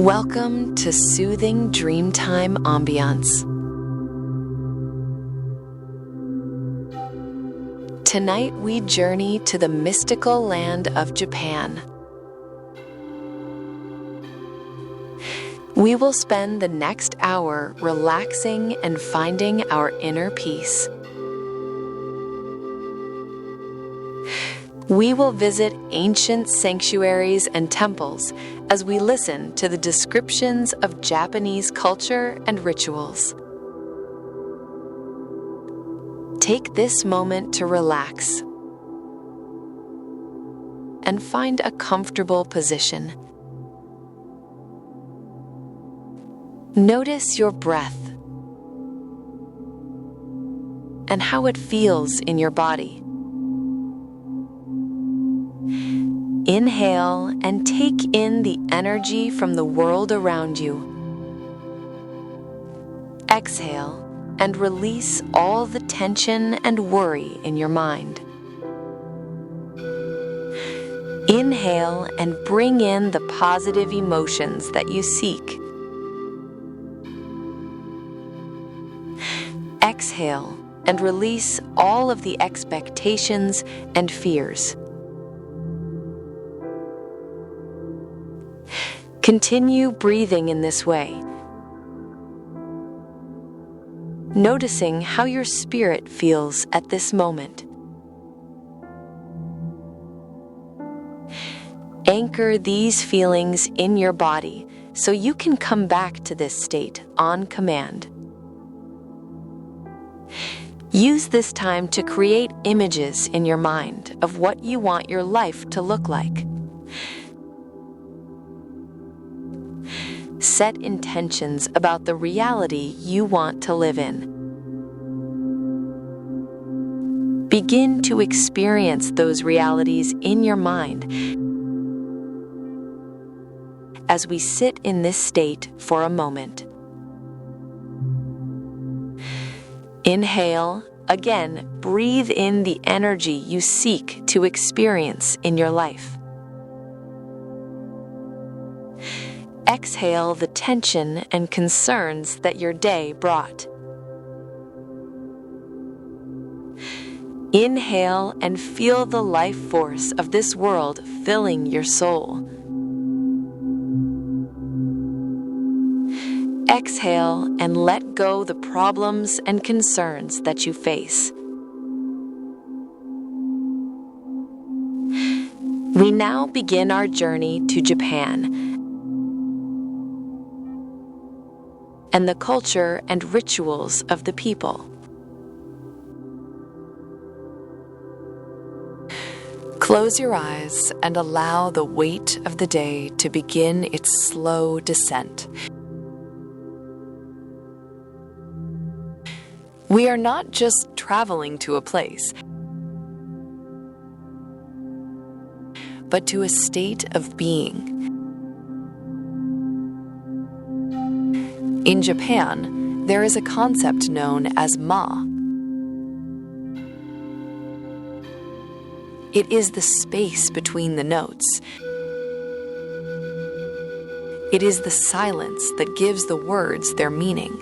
Welcome to soothing dreamtime ambiance. Tonight we journey to the mystical land of Japan. We will spend the next hour relaxing and finding our inner peace. We will visit ancient sanctuaries and temples as we listen to the descriptions of Japanese culture and rituals. Take this moment to relax and find a comfortable position. Notice your breath and how it feels in your body. Inhale and take in the energy from the world around you. Exhale and release all the tension and worry in your mind. Inhale and bring in the positive emotions that you seek. Exhale and release all of the expectations and fears. Continue breathing in this way, noticing how your spirit feels at this moment. Anchor these feelings in your body so you can come back to this state on command. Use this time to create images in your mind of what you want your life to look like. Set intentions about the reality you want to live in. Begin to experience those realities in your mind as we sit in this state for a moment. Inhale, again, breathe in the energy you seek to experience in your life. Exhale the tension and concerns that your day brought. Inhale and feel the life force of this world filling your soul. Exhale and let go the problems and concerns that you face. We now begin our journey to Japan and the culture and rituals of the people. Close your eyes and allow the weight of the day to begin its slow descent. We are not just traveling to a place, but to a state of being. In Japan, there is a concept known as ma. It is the space between the notes. It is the silence that gives the words their meaning.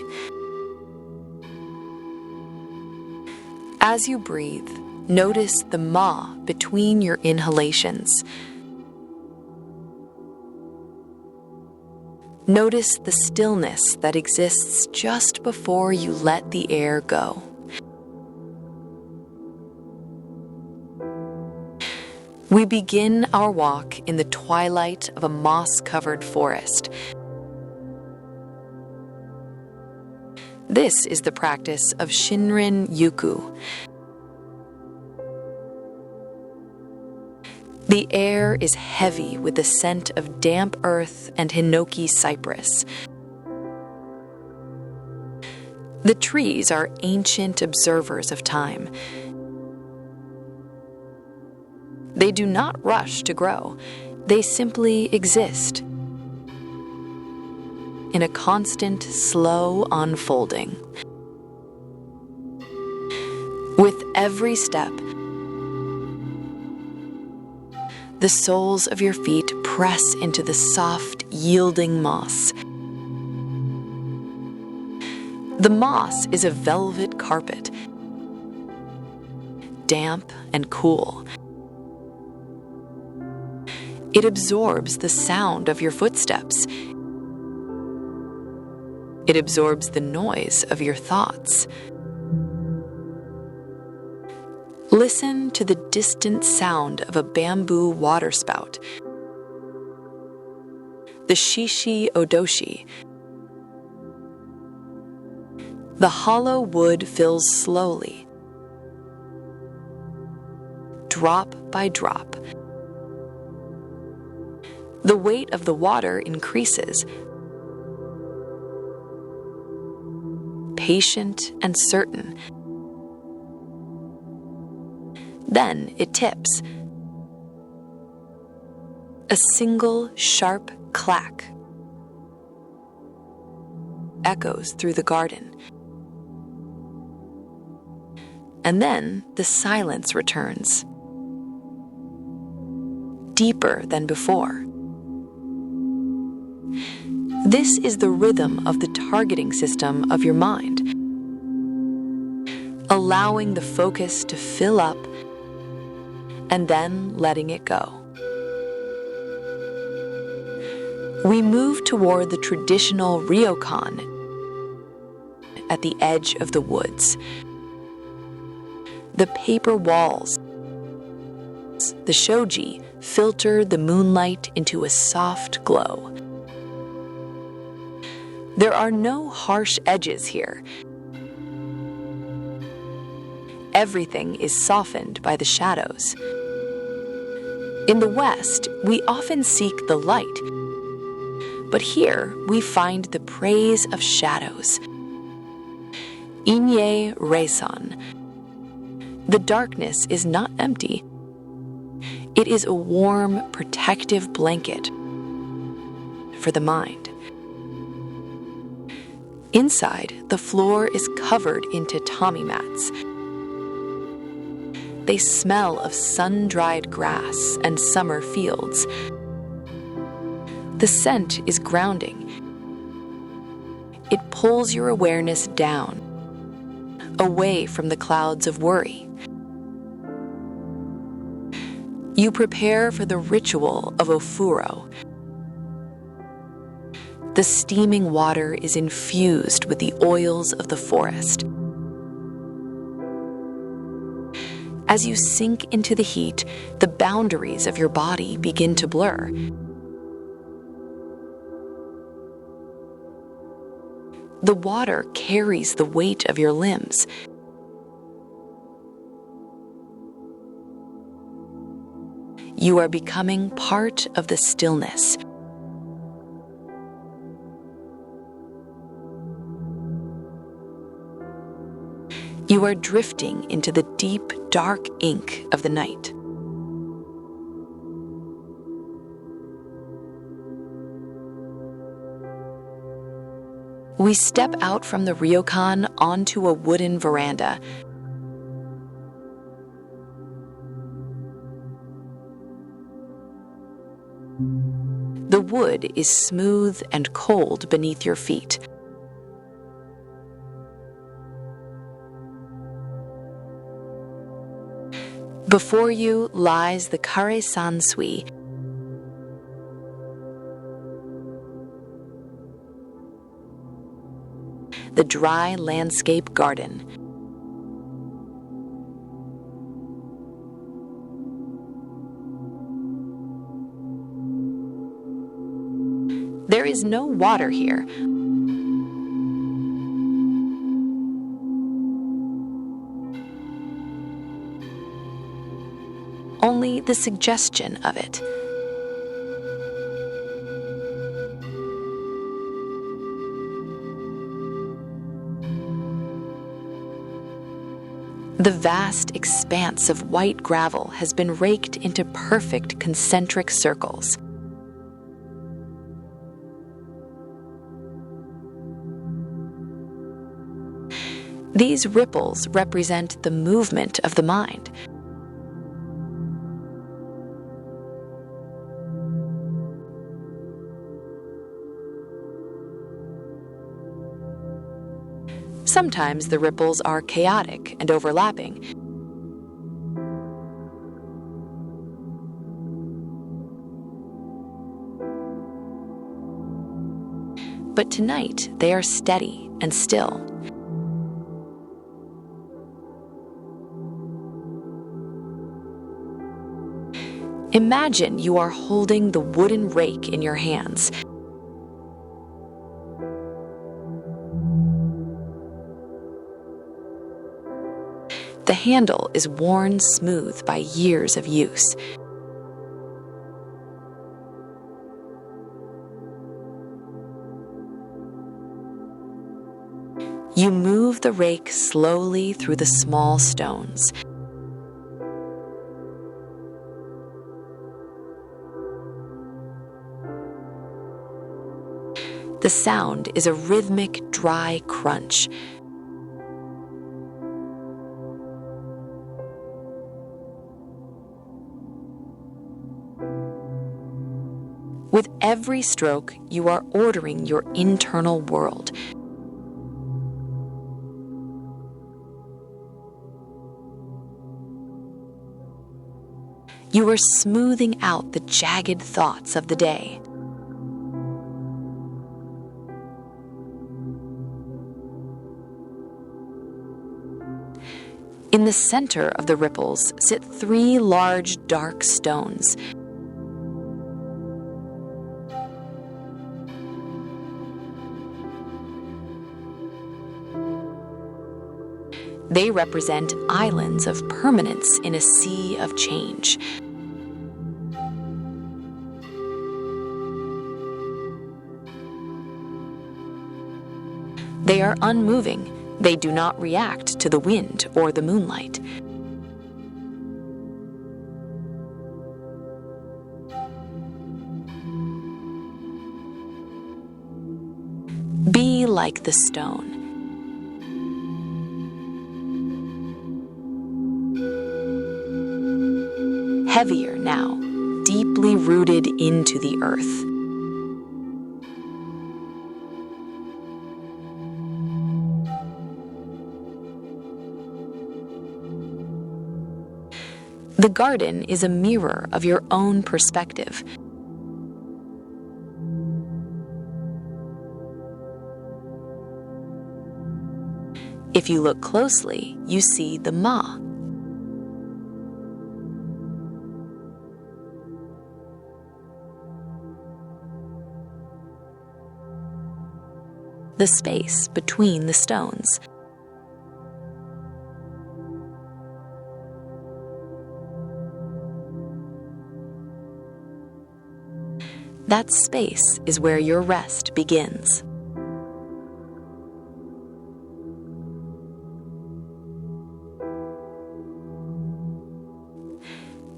As you breathe, notice the ma between your inhalations. Notice the stillness that exists just before you let the air go. We begin our walk in the twilight of a moss-covered forest. This is the practice of Shinrin-Yoku. The air is heavy with the scent of damp earth and hinoki cypress. The trees are ancient observers of time. They do not rush to grow. They simply exist in a constant, slow unfolding. With every step, the soles of your feet press into the soft, yielding moss. The moss is a velvet carpet, damp and cool. It absorbs the sound of your footsteps. It absorbs the noise of your thoughts. Listen to the distant sound of a bamboo waterspout, the shishi odoshi. The hollow wood fills slowly, drop by drop. The weight of the water increases, patient and certain. Then it tips. A single sharp clack echoes through the garden. And then the silence returns, deeper than before. This is the rhythm of the targeting system of your mind, allowing the focus to fill up and then letting it go. We move toward the traditional ryokan at the edge of the woods. The paper walls, the shoji, filter the moonlight into a soft glow. There are no harsh edges here. Everything is softened by the shadows. In the West, we often seek the light, but here we find the praise of shadows.陰翳礼讃. The darkness is not empty. It is a warm, protective blanket for the mind. Inside, the floor is covered in tatami mats. They smell of sun-dried grass and summer fields. The scent is grounding. It pulls your awareness down, away from the clouds of worry. You prepare for the ritual of ofuro. The steaming water is infused with the oils of the forest. As you sink into the heat, the boundaries of your body begin to blur. The water carries the weight of your limbs. You are becoming part of the stillness. You are drifting into the deep, dark ink of the night. We step out from the ryokan onto a wooden veranda. The wood is smooth and cold beneath your feet. Before you lies the Karesansui, the dry landscape garden. There is no water here. Only the suggestion of it. The vast expanse of white gravel has been raked into perfect concentric circles. These ripples represent the movement of the mind. Sometimes the ripples are chaotic and overlapping. But tonight they are steady and still. Imagine you are holding the wooden rake in your hands. The handle is worn smooth by years of use. You move the rake slowly through the small stones. The sound is a rhythmic, dry crunch. With every stroke, you are ordering your internal world. You are smoothing out the jagged thoughts of the day. In the center of the ripples sit 3 large dark stones. They represent islands of permanence in a sea of change. They are unmoving. They do not react to the wind or the moonlight. Be like the stone. Heavier now, deeply rooted into the earth. The garden is a mirror of your own perspective. If you look closely, you see the ma. The space between the stones. That space is where your rest begins.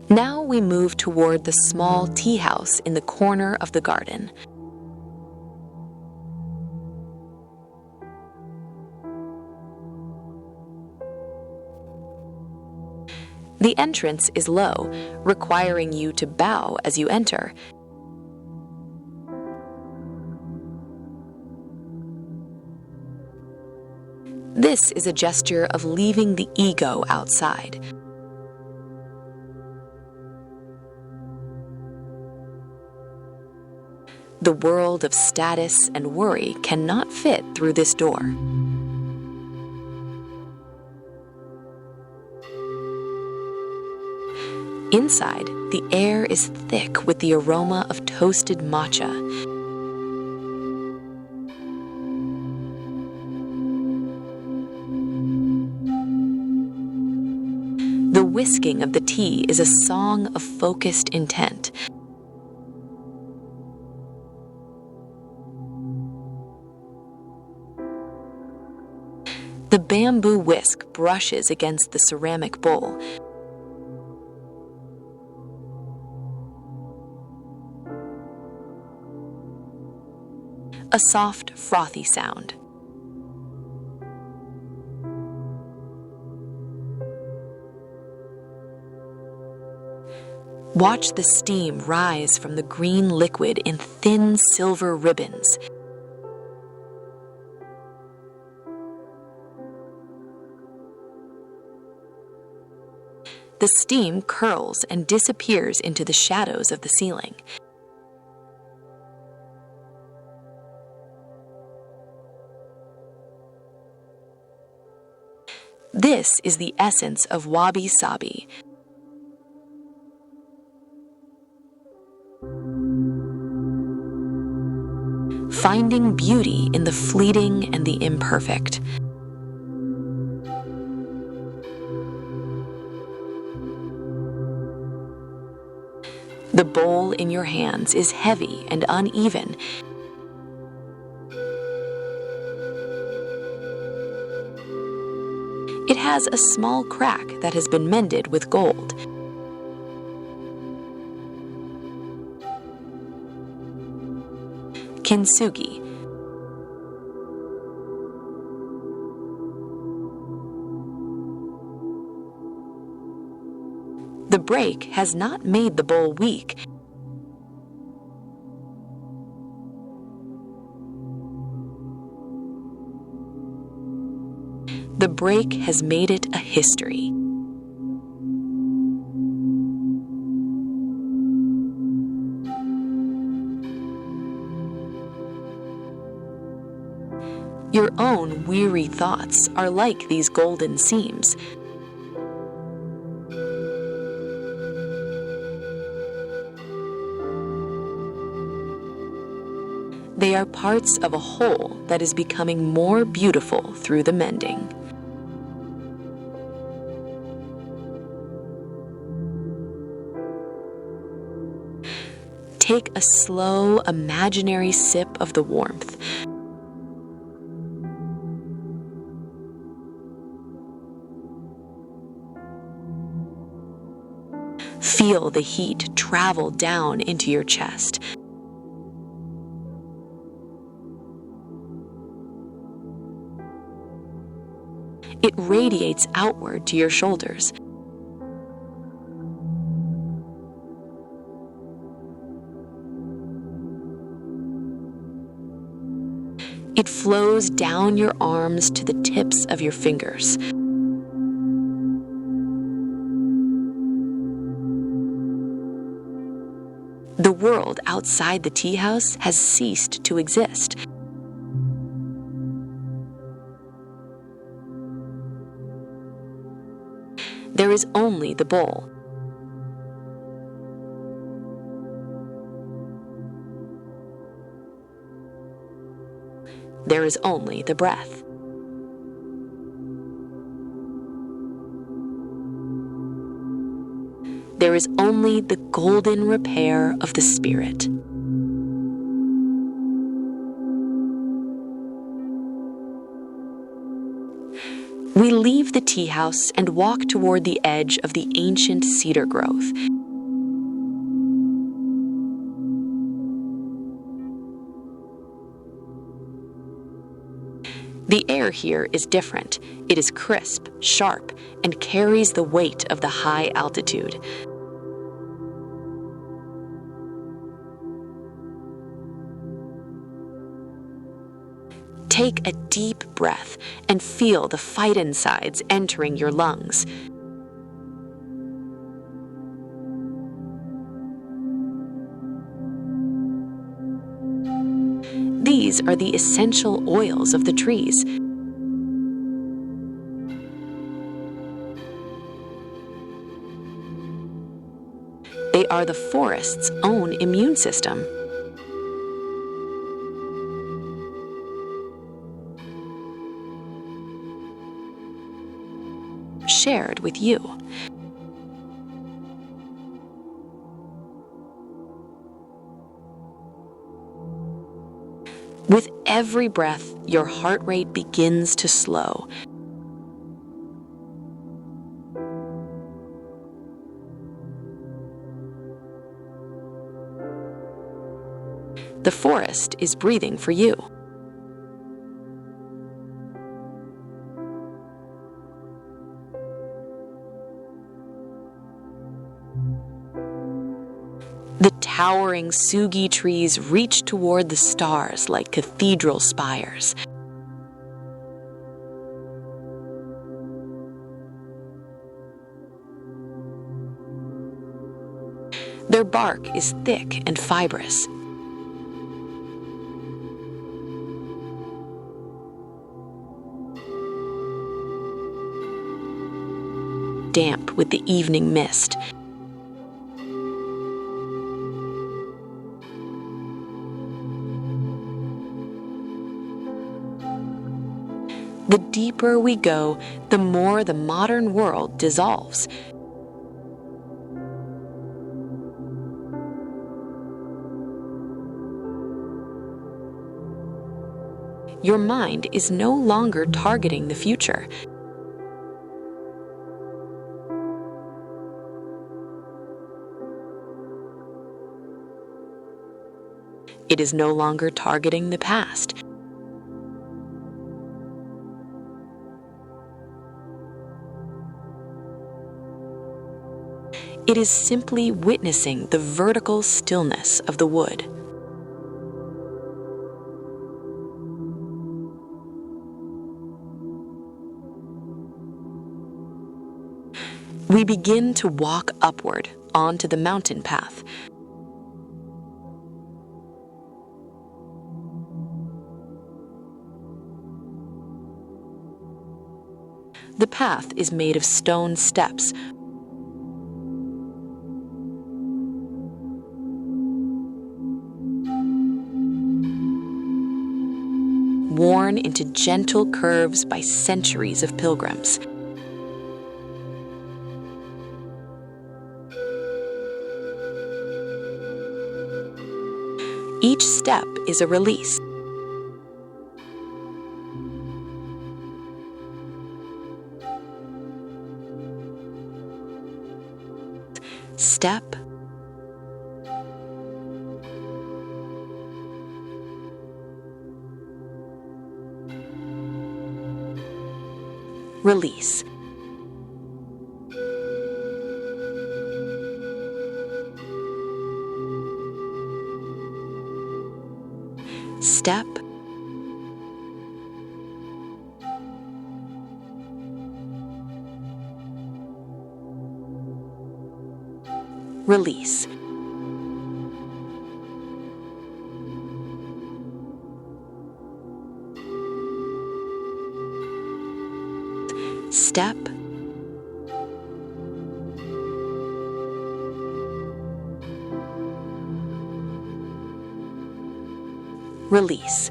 Now we move toward the small tea house in the corner of the garden. The entrance is low, requiring you to bow as you enter. This is a gesture of leaving the ego outside. The world of status and worry cannot fit through this door. Inside, the air is thick with the aroma of toasted matcha. The whisking of the tea is a song of focused intent. The bamboo whisk brushes against the ceramic bowl. A soft, frothy sound. Watch the steam rise from the green liquid in thin silver ribbons. the steam curls and disappears into the shadows of the ceiling. This is the essence of Wabi-Sabi. Finding beauty in the fleeting and the imperfect. The bowl in your hands is heavy and uneven. It has a small crack that has been mended with gold. Kintsugi. The break has not made the bowl weak. The break has made it a history. Your own weary thoughts are like these golden seams. They are parts of a whole that is becoming more beautiful through the mending. Take a slow, imaginary sip of the warmth. Feel the heat travel down into your chest. It radiates outward to your shoulders. It flows down your arms to the tips of your fingers. The world outside the tea house has ceased to exist. There is only the bowl. There is only the breath. There is only the golden repair of the spirit. We leave the tea house and walk toward the edge of the ancient cedar grove. The air here is different. It is crisp, sharp, and carries the weight of the high altitude. Take a deep breath and feel the phytoncides entering your lungs. These are the essential oils of the trees. They are the forest's own immune system. Shared with you. With every breath, your heart rate begins to slow. The forest is breathing for you. The towering sugi trees reach toward the stars like cathedral spires. Their bark is thick and fibrous. Damp with the evening mist. The deeper we go, the more the modern world dissolves. Your mind is no longer targeting the future. It is no longer targeting the past. It is simply witnessing the vertical stillness of the wood. We begin to walk upward onto the mountain path. The path is made of stone steps. Worn into gentle curves by centuries of pilgrims. Each step is a release. Step, release. Step, release. Step, release.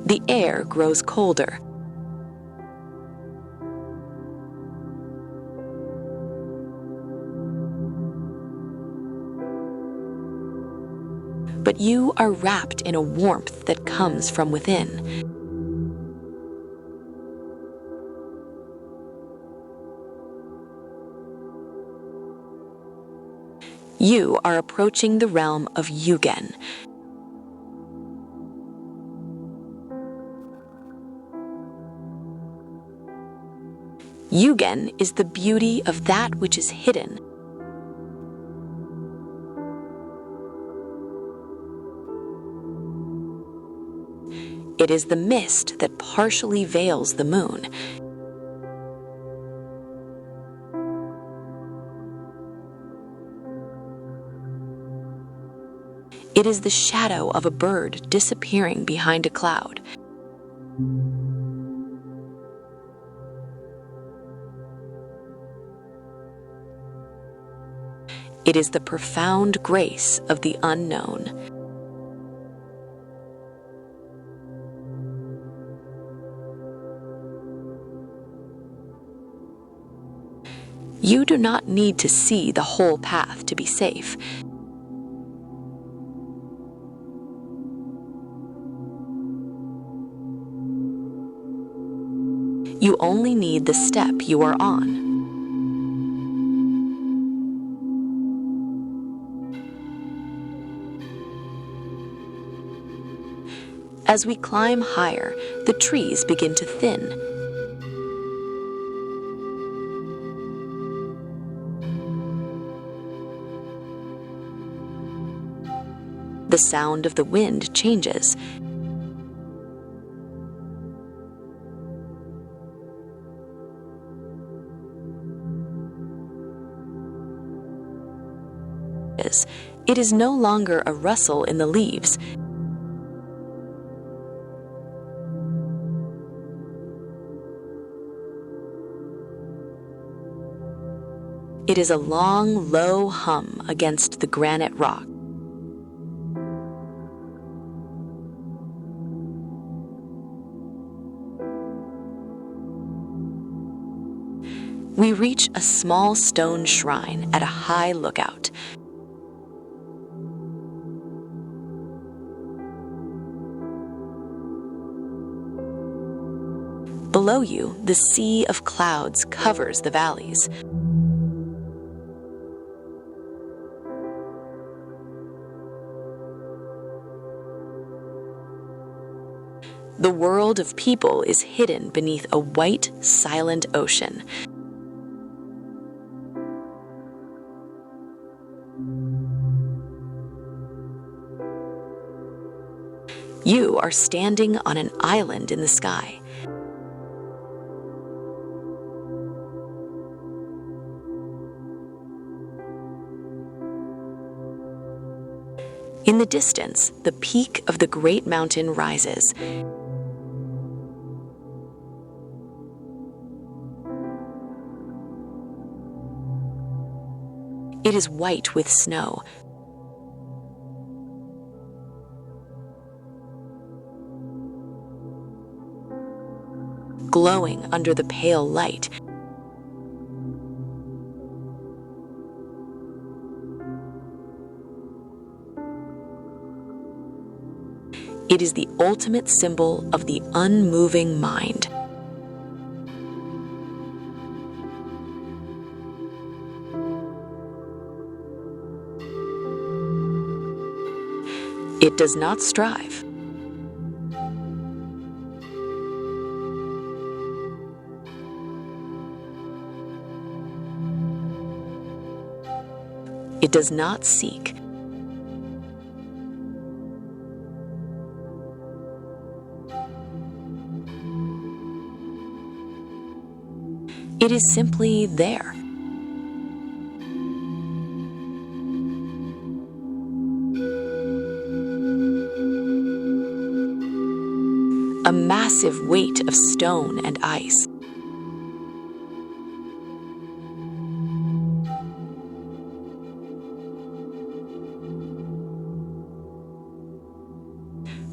The air grows colder. But you are wrapped in a warmth that comes from within. You are approaching the realm of Yugen. Yugen is the beauty of that which is hidden. It is the mist that partially veils the moon. It is the shadow of a bird disappearing behind a cloud. It is the profound grace of the unknown. You do not need to see the whole path to be safe. You only need the step you are on. As we climb higher, the trees begin to thin. The sound of the wind changes. changes. It is no longer a rustle in the leaves. It is a long, low hum against the granite rock. We reach a small stone shrine at a high lookout. Below you, the sea of clouds covers the valleys. The world of people is hidden beneath a white, silent ocean. You are standing on an island in the sky. In the distance, the peak of the great mountain rises. It is white with snow. Glowing under the pale light. It is the ultimate symbol of the unmoving mind. It does not strive. It does not seek. It is simply there. A massive weight of stone and ice.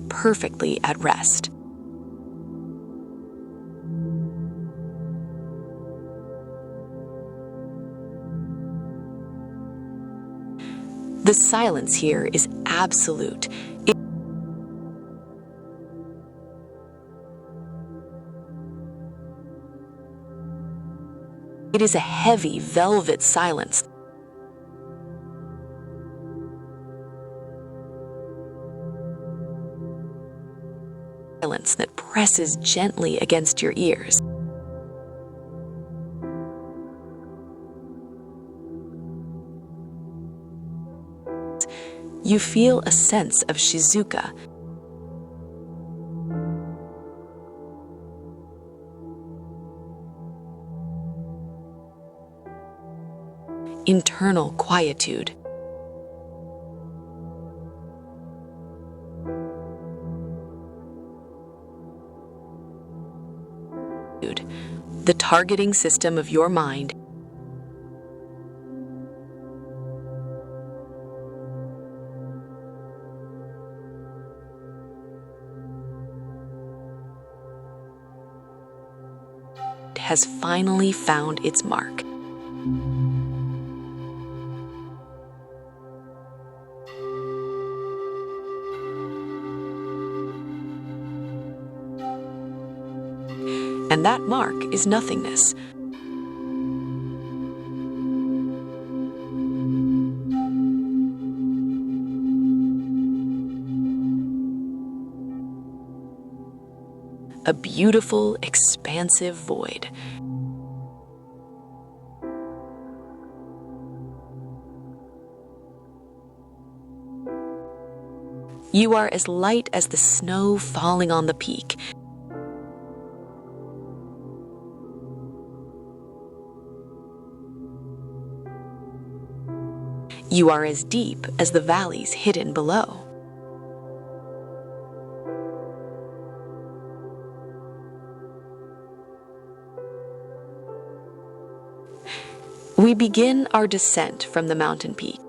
Perfectly at rest. The silence here is absolute. It is a heavy velvet silence. Silence that presses gently against your ears. You feel a sense of Shizuka. Internal quietude. The targeting system of your mind has finally found its mark. And that mark is nothingness. A beautiful, expansive void. You are as light as the snow falling on the peak. You are as deep as the valleys hidden below. We begin our descent from the mountain peak.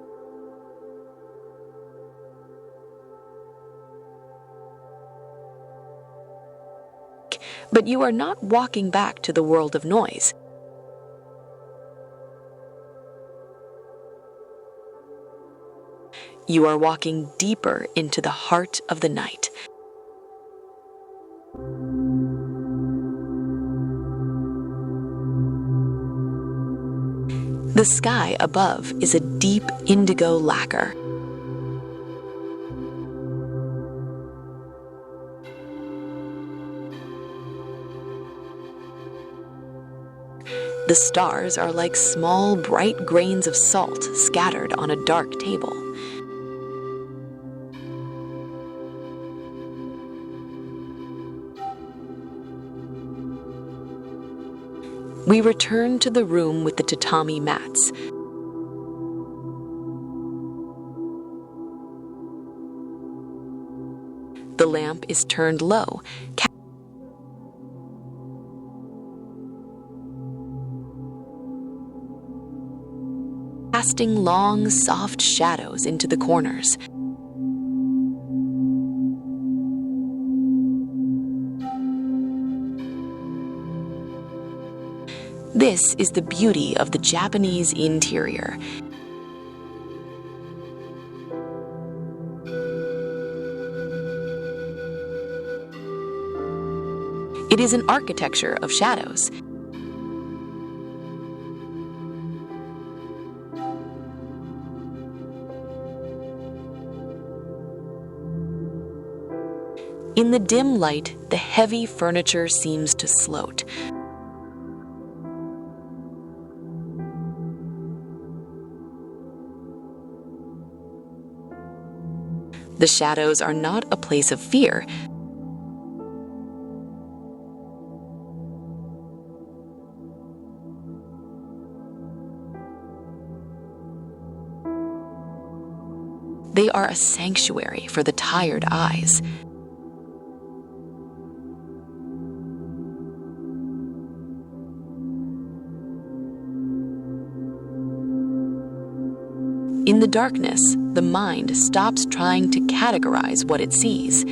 But you are not walking back to the world of noise. You are walking deeper into the heart of the night. The sky above is a deep indigo lacquer. The stars are like small, bright grains of salt scattered on a dark table. We return to the room with the tatami mats. The lamp is turned low, casting long, soft shadows into the corners. This is the beauty of the Japanese interior. It is an architecture of shadows. In the dim light, the heavy furniture seems to float. The shadows are not a place of fear. They are a sanctuary for the tired eyes. In the darkness, the mind stops trying to categorize what it sees.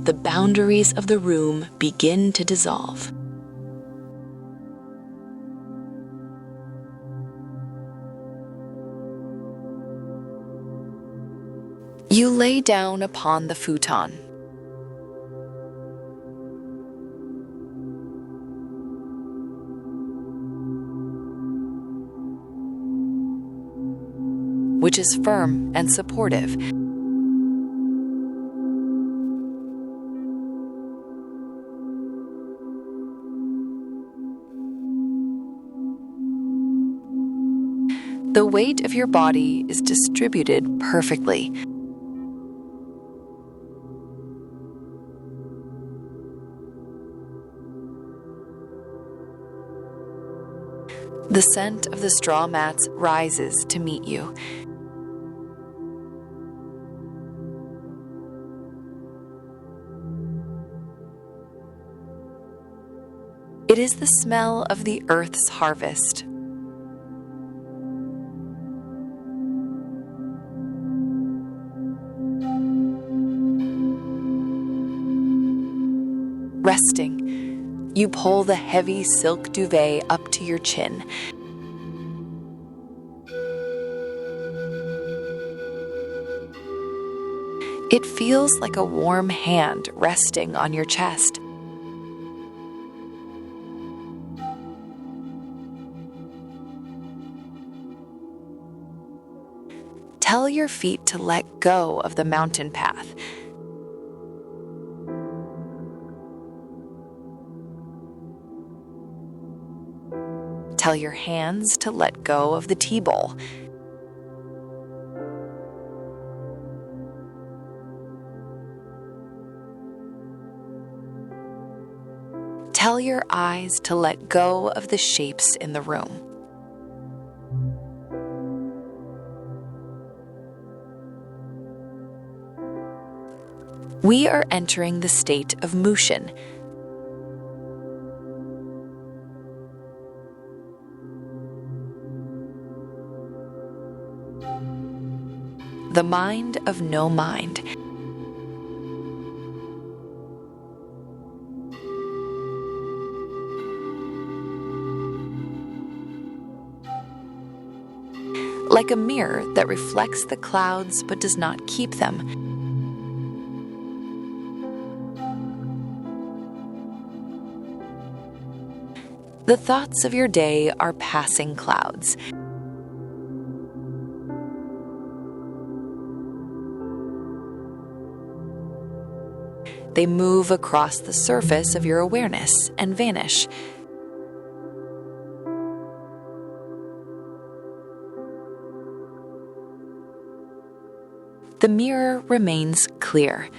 The boundaries of the room begin to dissolve. You lay down upon the futon. Which is firm and supportive. The weight of your body is distributed perfectly. The scent of the straw mats rises to meet you. It is the smell of the earth's harvest. Resting, you pull the heavy silk duvet up to your chin. It feels like a warm hand resting on your chest. Tell your feet to let go of the mountain path. Tell your hands to let go of the tea bowl. Tell your eyes to let go of the shapes in the room. We are entering the state of mushin. The mind of no mind. Like a mirror that reflects the clouds but does not keep them. The thoughts of your day are passing clouds. They move across the surface of your awareness and vanish. The mirror remains clear.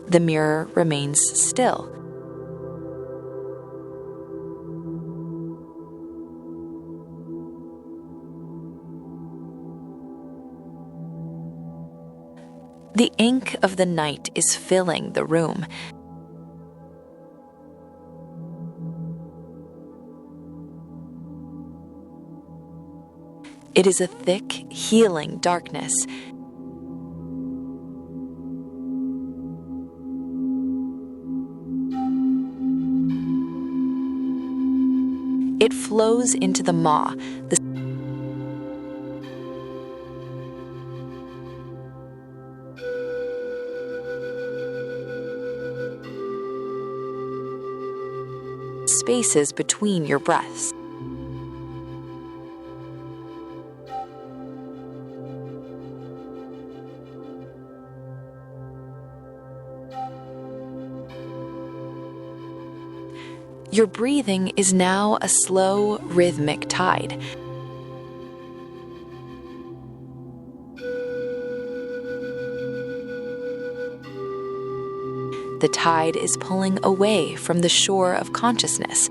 The mirror remains still. The ink of the night is filling the room. It is a thick, healing darkness. It flows into the maw, the spaces between your breaths. Your breathing is now a slow, rhythmic tide. The tide is pulling away from the shore of consciousness.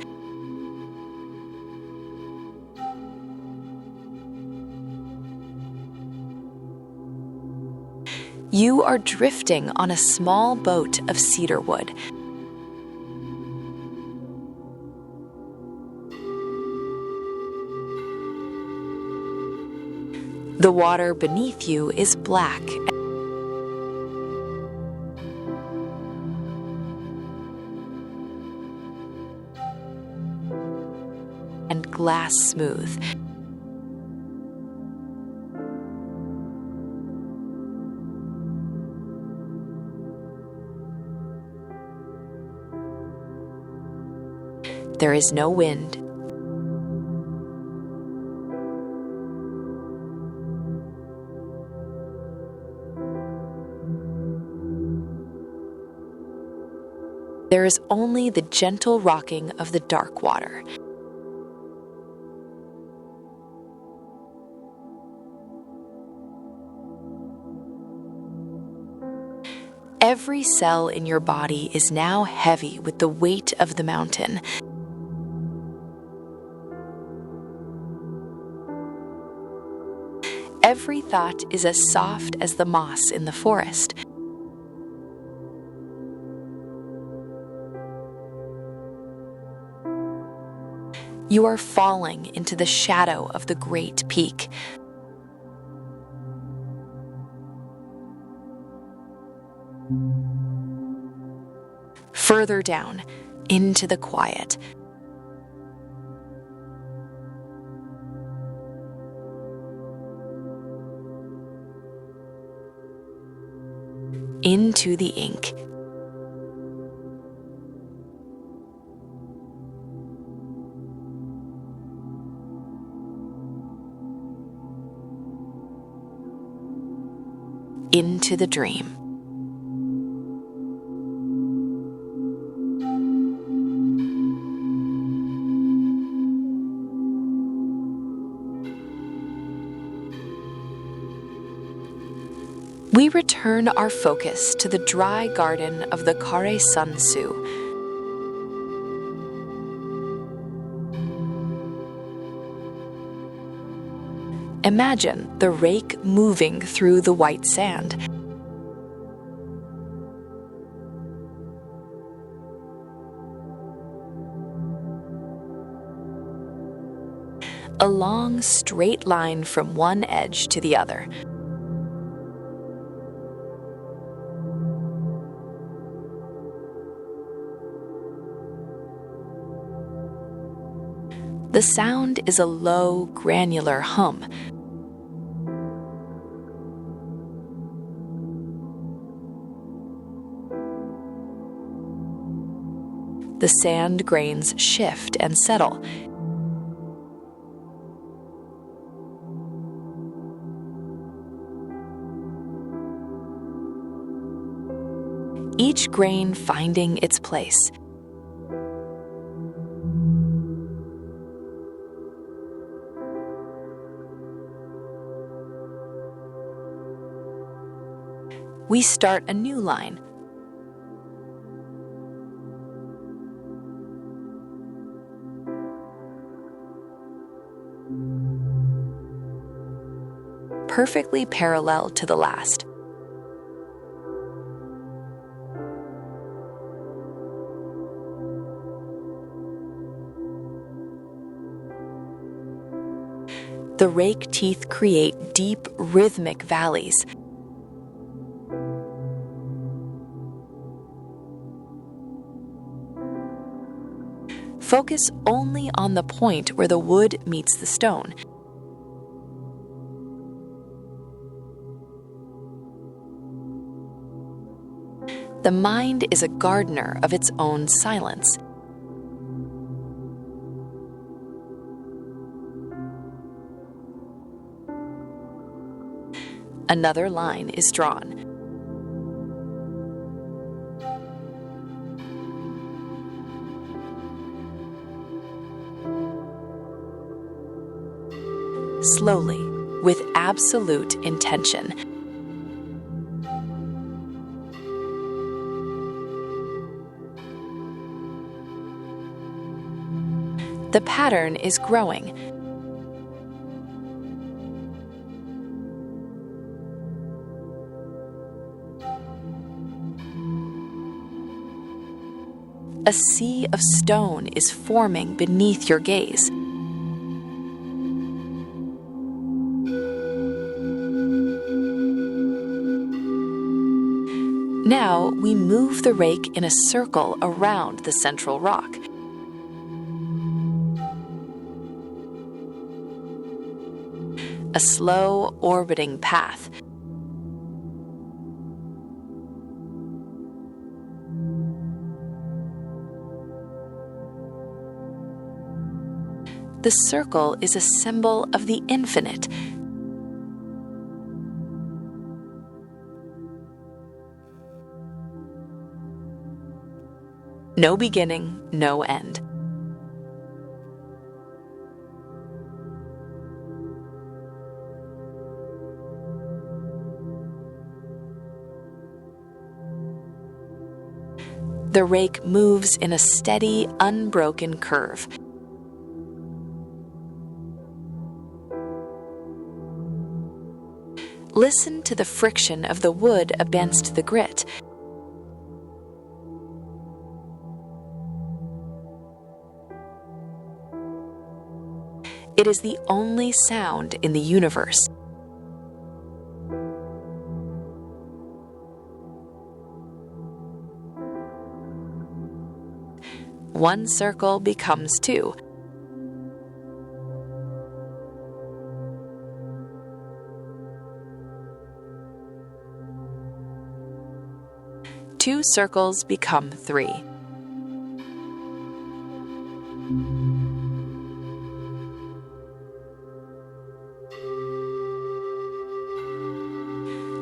You are drifting on a small boat of cedar wood. The water beneath you is black and glass smooth. There is no wind. There is only the gentle rocking of the dark water. Every cell in your body is now heavy with the weight of the mountain. Every thought is as soft as the moss in the forest. You are falling into the shadow of the great peak. Further down, into the quiet. Into the ink. Into the dream. we return our focus to the dry garden of the Karesansui. Imagine the rake moving through the white sand. A long, straight line from one edge to the other. The sound is a low, granular hum. The sand grains shift and settle. Each grain finding its place. We start a new line. Perfectly parallel to the last. The rake teeth create deep, rhythmic valleys. Focus only on the point where the wood meets the stone. The mind is a gardener of its own silence. Another line is drawn. Slowly, with absolute intention. The pattern is growing. A sea of stone is forming beneath your gaze. Now we move the rake in a circle around the central rock. A slow, orbiting path. The circle is a symbol of the infinite. No beginning, no end. The rake moves in a steady, unbroken curve. Listen to the friction of the wood against the grit. It is the only sound in the universe. One circle becomes two. Two circles become three.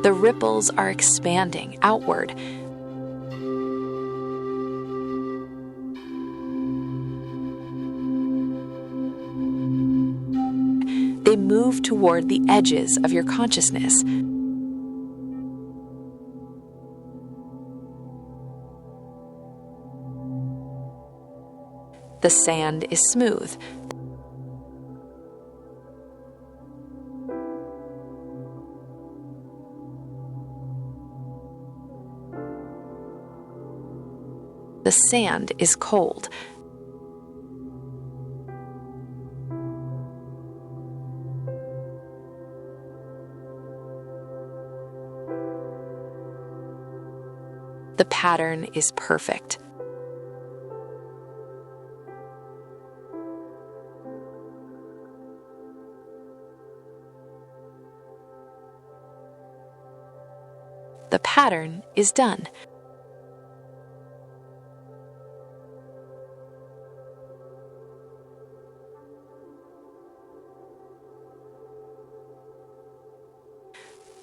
The ripples are expanding outward. They move toward the edges of your consciousness. The sand is smooth. The sand is cold. The pattern is perfect. The pattern is done.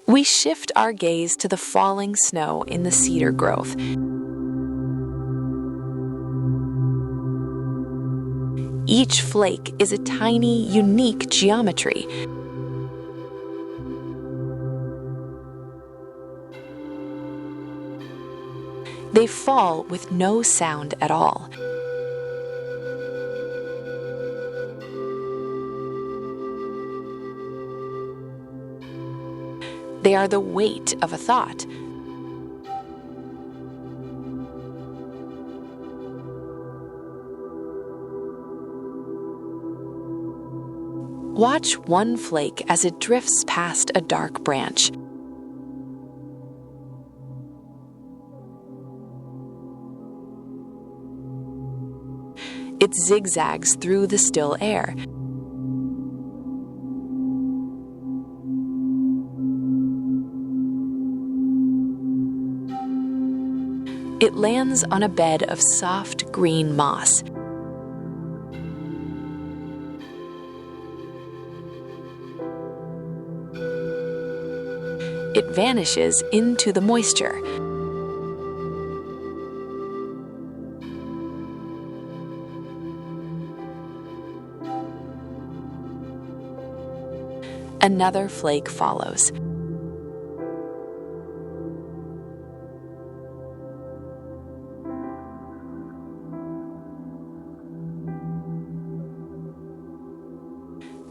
We shift our gaze to the falling snow in the cedar grove. Each flake is a tiny, unique geometry. They fall with no sound at all. They are the weight of a thought. Watch one flake as it drifts past a dark branch. It zigzags through the still air. It lands on a bed of soft green moss. It vanishes into the moisture. Another flake follows.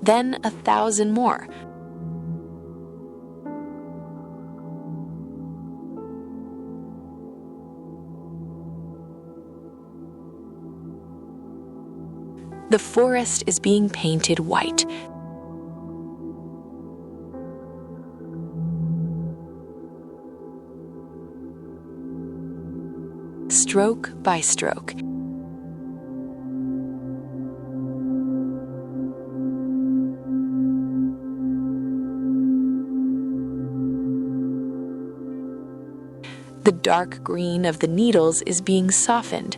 Then 1,000 more. The forest is being painted white. Stroke by stroke. The dark green of the needles is being softened.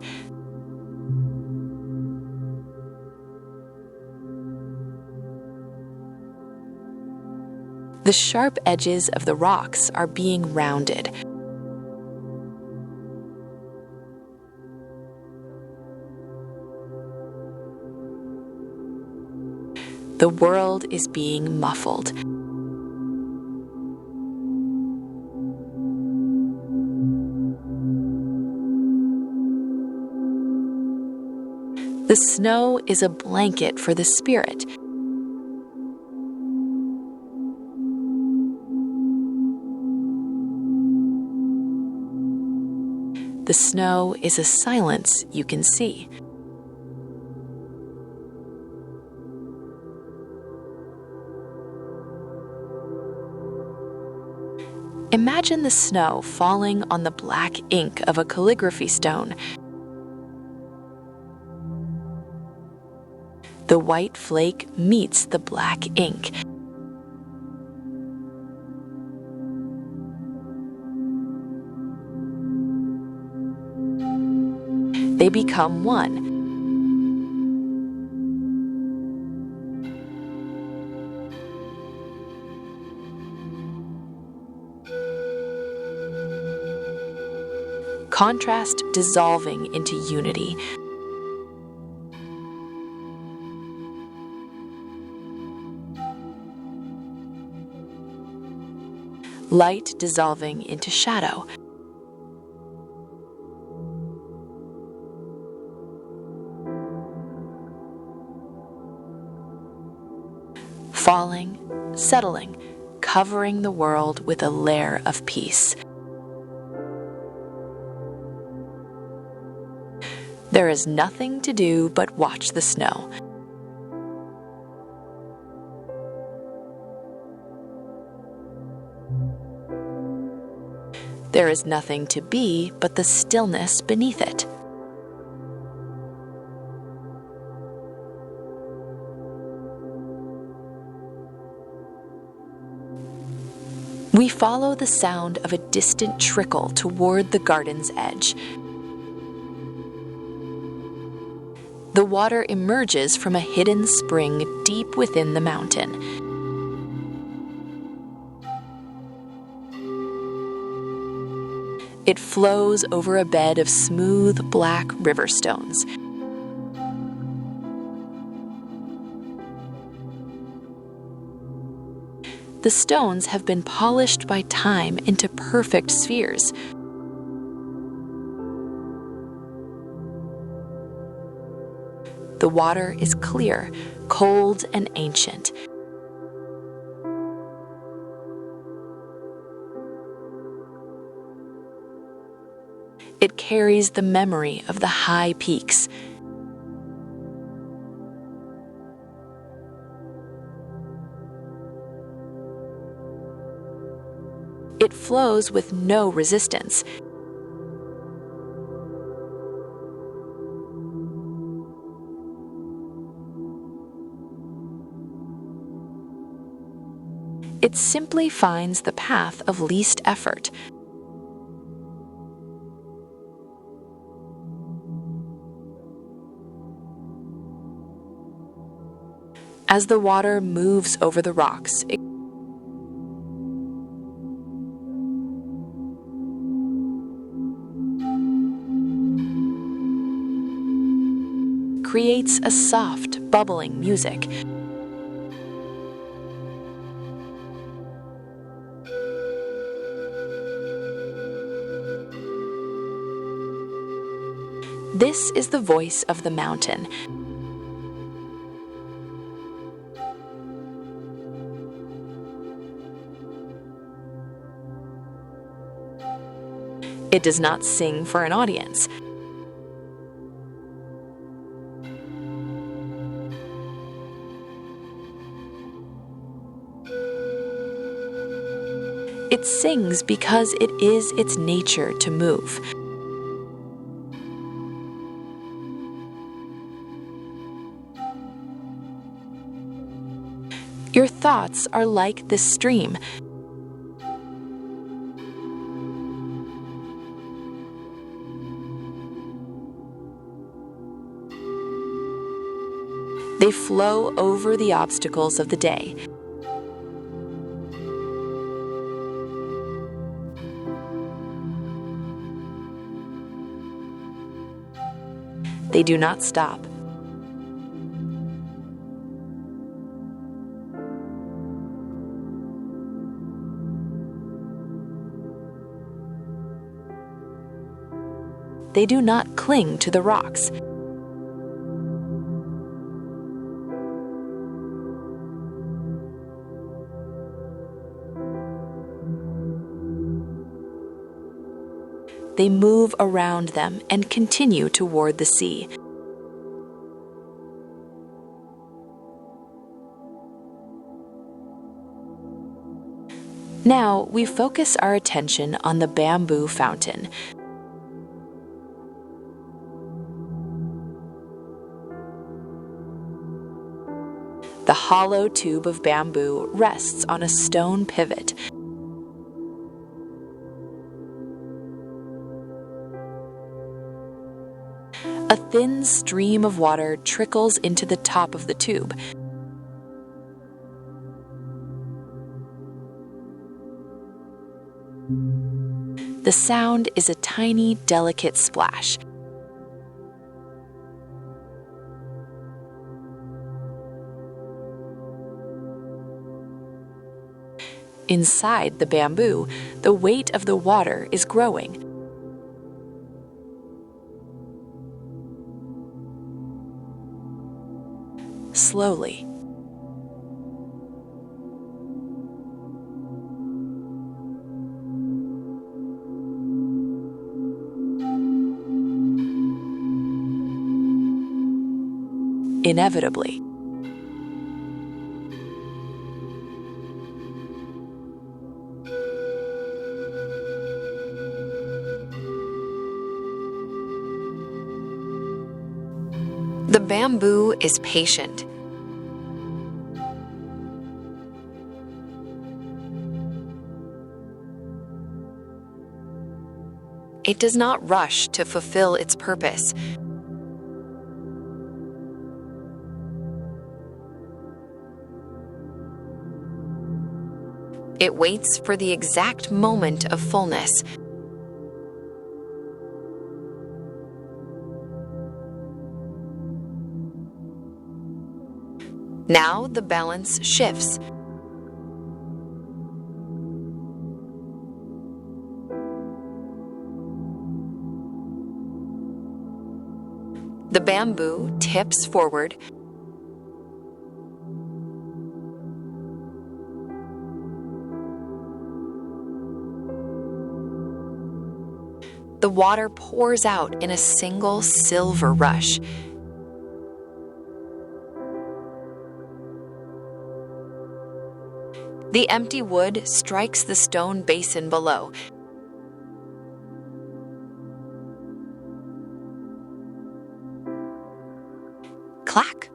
The sharp edges of the rocks are being rounded. The world is being muffled. The snow is a blanket for the spirit. The snow is a silence you can see. Imagine the snow falling on the black ink of a calligraphy stone. The white flake meets the black ink. They become one. Contrast dissolving into unity. Light dissolving into shadow. falling, settling, covering the world with a layer of peace. There is nothing to do but watch the snow. There is nothing to be but the stillness beneath it. We follow the sound of a distant trickle toward the garden's edge. The water emerges from a hidden spring deep within the mountain. It flows over a bed of smooth black river stones. The stones have been polished by time into perfect spheres. The water is clear, cold, and ancient. It carries the memory of the high peaks. It flows with no resistance. It simply finds the path of least effort. As the water moves over the rocks, it creates a soft, bubbling music. This is the voice of the mountain. It does not sing for an audience. It sings because it is its nature to move. Your thoughts are like this stream. They flow over the obstacles of the day. They do not stop. They do not cling to the rocks. They move around them and continue toward the sea. Now we focus our attention on the bamboo fountain. The hollow tube of bamboo rests on a stone pivot. A thin stream of water trickles into the top of the tube. The sound is a tiny, delicate splash. Inside the bamboo, the weight of the water is growing. Slowly. inevitably. The bamboo is patient. It does not rush to fulfill its purpose. It waits for the exact moment of fullness. Now the balance shifts. The bamboo tips forward. The water pours out in a single silver rush. The empty wood strikes the stone basin below. Clack!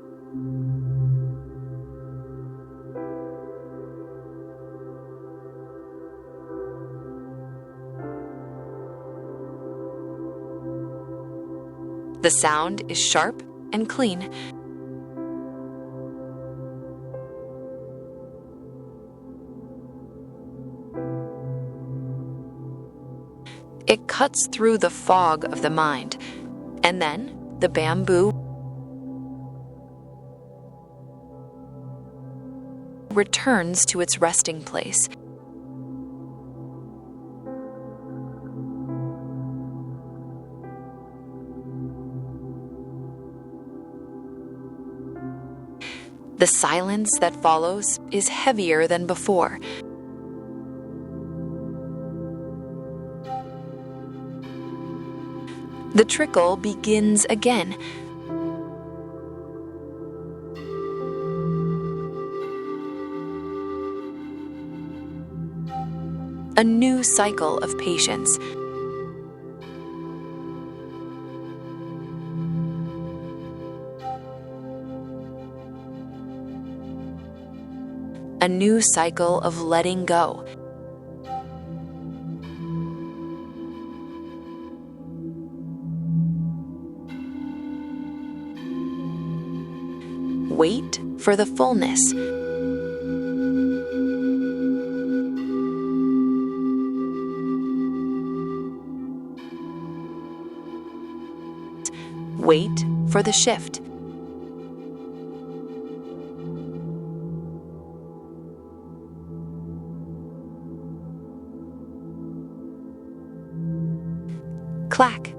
The sound is sharp and clean. It cuts through the fog of the mind, and then the bamboo returns to its resting place. The silence that follows is heavier than before. The trickle begins again. A new cycle of patience. A new cycle of letting go. Wait for the fullness. Wait for the shift. Clack.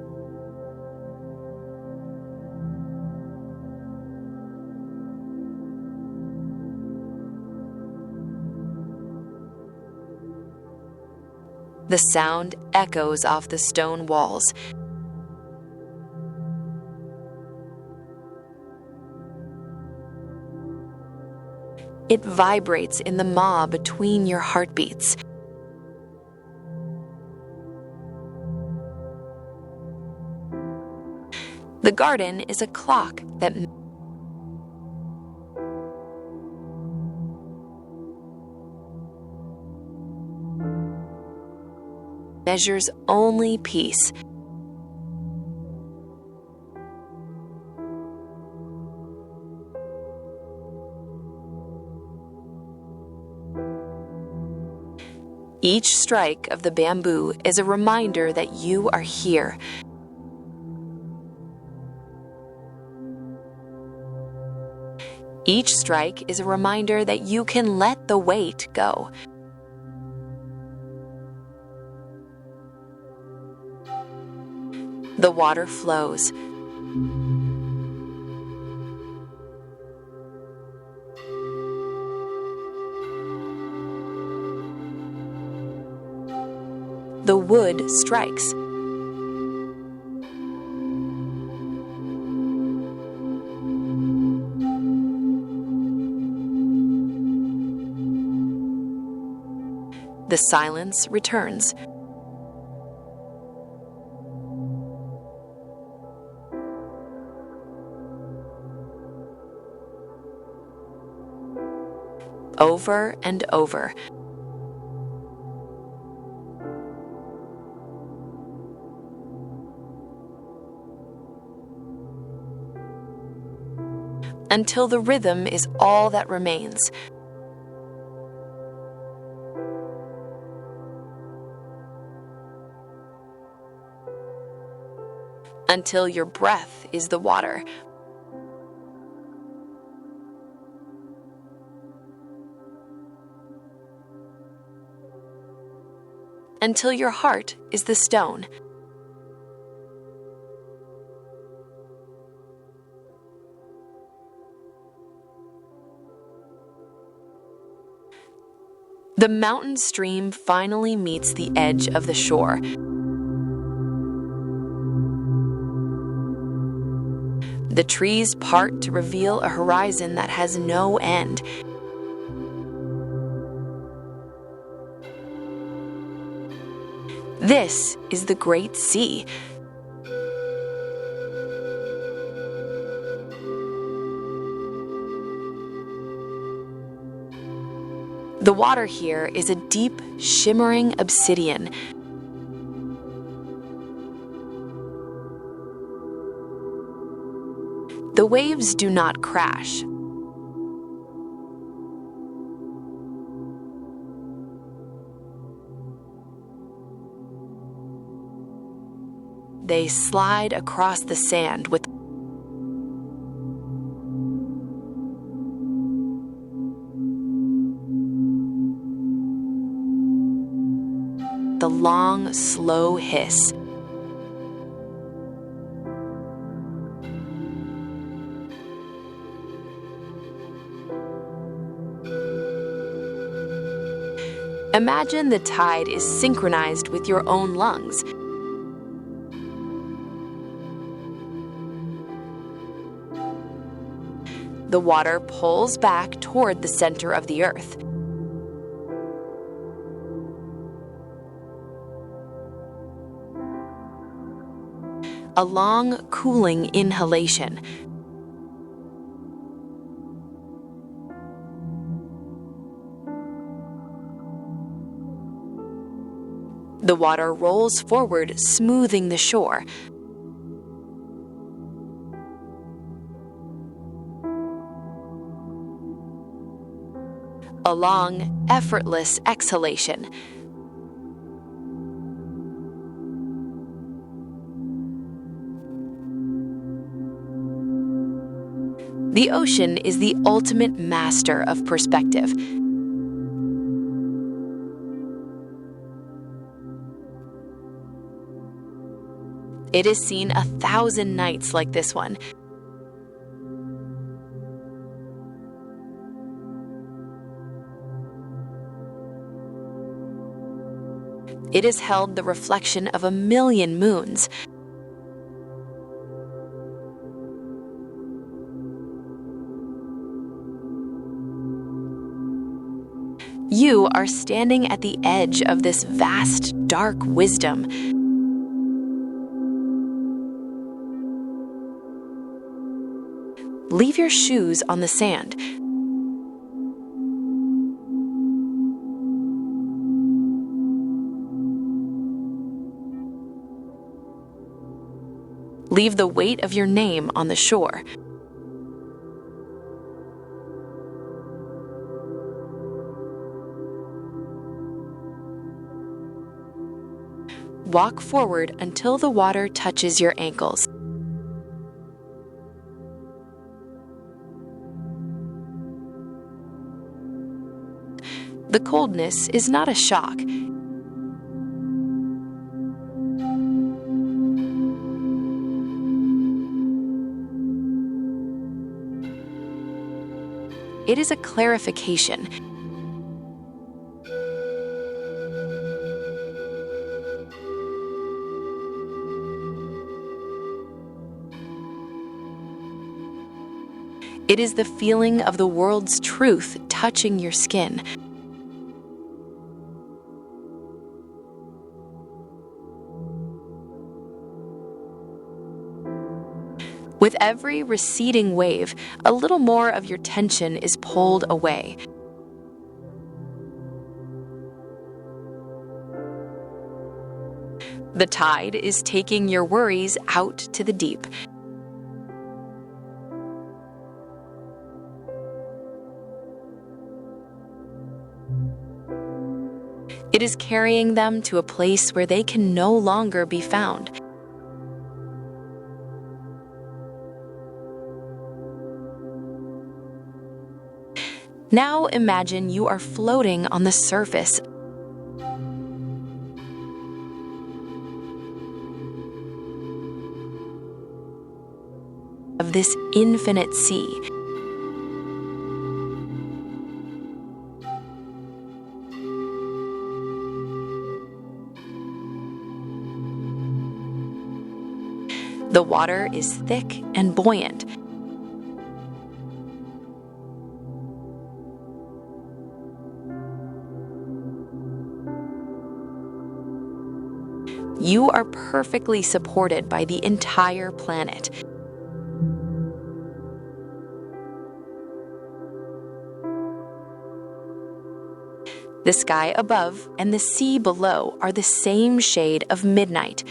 The sound echoes off the stone walls. It vibrates in the maw between your heartbeats. The garden is a clock that measures only peace. Each strike of the bamboo is a reminder that you are here. Each strike is a reminder that you can let the weight go. The water flows. The wood strikes. The silence returns. Over and over. Until the rhythm is all that remains. Until your breath is the water. Until your heart is the stone. The mountain stream finally meets the edge of the shore. The trees part to reveal a horizon that has no end. This is the Great Sea. The water here is a deep, shimmering obsidian. The waves do not crash. They slide across the sand with the long, slow hiss. Imagine the tide is synchronized with your own lungs. The water pulls back toward the center of the earth. A long, cooling inhalation. The water rolls forward, smoothing the shore. A long, effortless exhalation. The ocean is the ultimate master of perspective. It has seen 1,000 nights like this one. It has held the reflection of 1,000,000 moons. You are standing at the edge of this vast, dark wisdom. Leave your shoes on the sand. Leave the weight of your name on the shore. Walk forward until the water touches your ankles. The coldness is not a shock. It is a clarification. It is the feeling of the world's truth touching your skin. With every receding wave, a little more of your tension is pulled away. The tide is taking your worries out to the deep. It is carrying them to a place where they can no longer be found. Now imagine you are floating on the surface of this infinite sea. The water is thick and buoyant. You are perfectly supported by the entire planet. The sky above and the sea below are the same shade of midnight.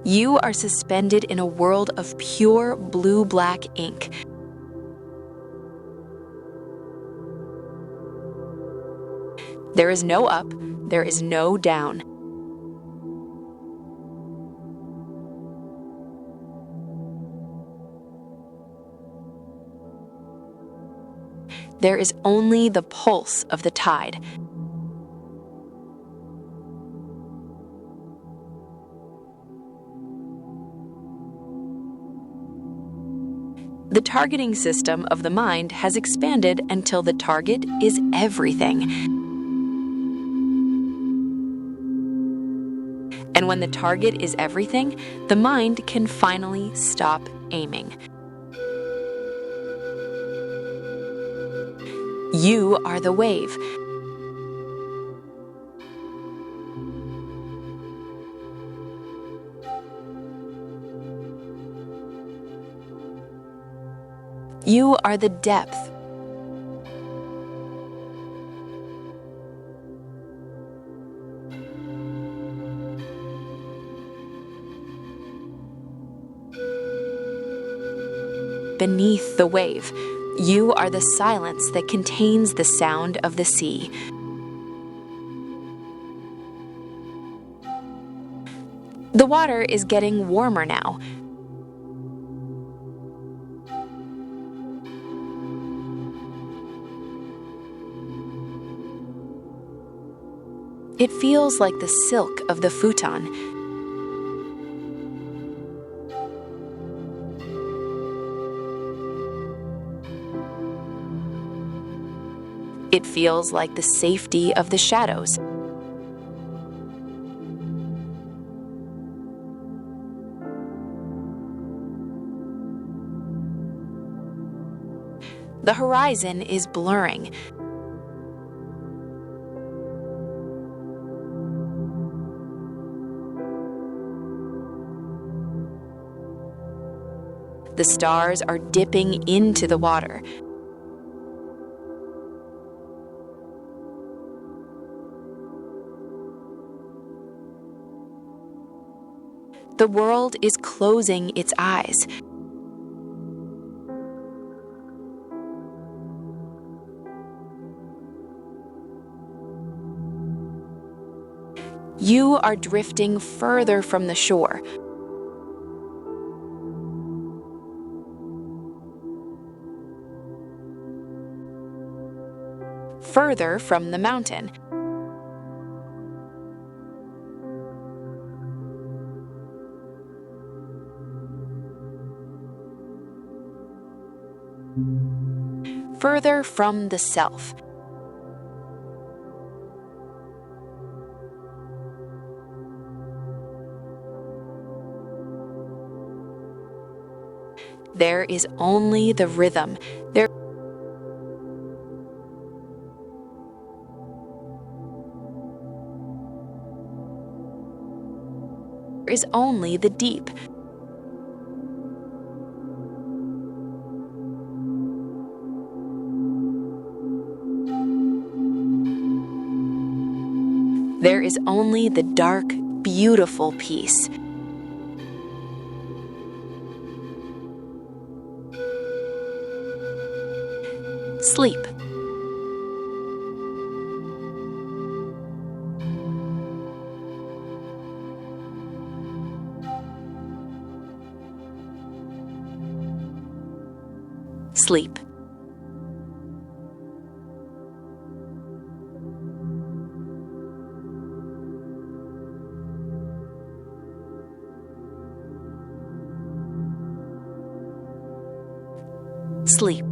You are suspended in a world of pure blue-black ink. There is no up, there is no down. There is only the pulse of the tide. The targeting system of the mind has expanded until the target is everything. And when the target is everything, the mind can finally stop aiming. You are the wave. You are the depth. Beneath the wave, you are the silence that contains the sound of the sea. The water is getting warmer now. It feels like the silk of the futon. It feels like the safety of the shadows. The horizon is blurring. The stars are dipping into the water. The world is closing its eyes. You are drifting further from the shore. Further from the mountain. Further from the self. There is only the rhythm. is only the deep. There is only the dark, beautiful peace. Sleep. Sleep. Sleep.